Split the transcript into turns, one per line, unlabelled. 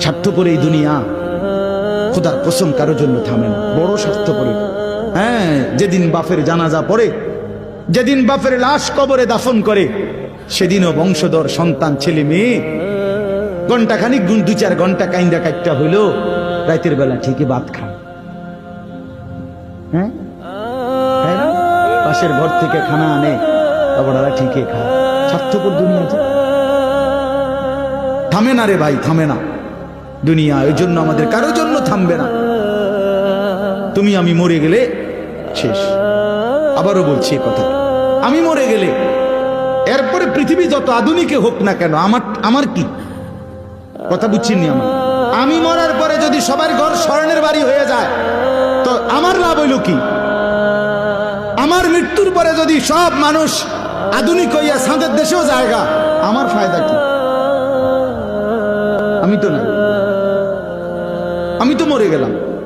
স্বার্থপর এই দুনিয়া খোদার কসম কারোর জন্য থামে না, বড় স্বার্থপর। হ্যাঁ, যেদিন বাপের জানাজা পড়ে, যেদিন বাপের লাশ কবরে দাফন করে, সেদিনও বংশধর সন্তান ছেলে মেয়ে ঘন্টা খানিক 2-4 ঘন্টা কাইন্দা কাটটা হইলো, রাতের বেলা ঠিকই ভাত খায়। হ্যাঁ, পাশের ঘর থেকে খানা আনে, তারপর ঠিকই খায়। স্বার্থপর দুনিয়া থামে না রে ভাই, থামে না দুনিয়া। ওই জন্য আমাদের কারোর জন্য থামবে না। তুমি আমি মরে গেলে শেষ। আবারও বলছি কথা, আমি মরে গেলে এরপরে পৃথিবী যত আধুনিকে হোক না কেন, আমার কি কথা বুঝছিনি? আমি মরার পরে যদি সবার ঘর স্বর্ণের বাড়ি হয়ে যায় তো আমার লাভ হইল কি? আমার মৃত্যুর পরে যদি সব মানুষ আধুনিক হইয়া সাঁদের দেশেও জায়গা, আমার ফায়দা কি? আমি তো না, আমি তো মরে গেলাম।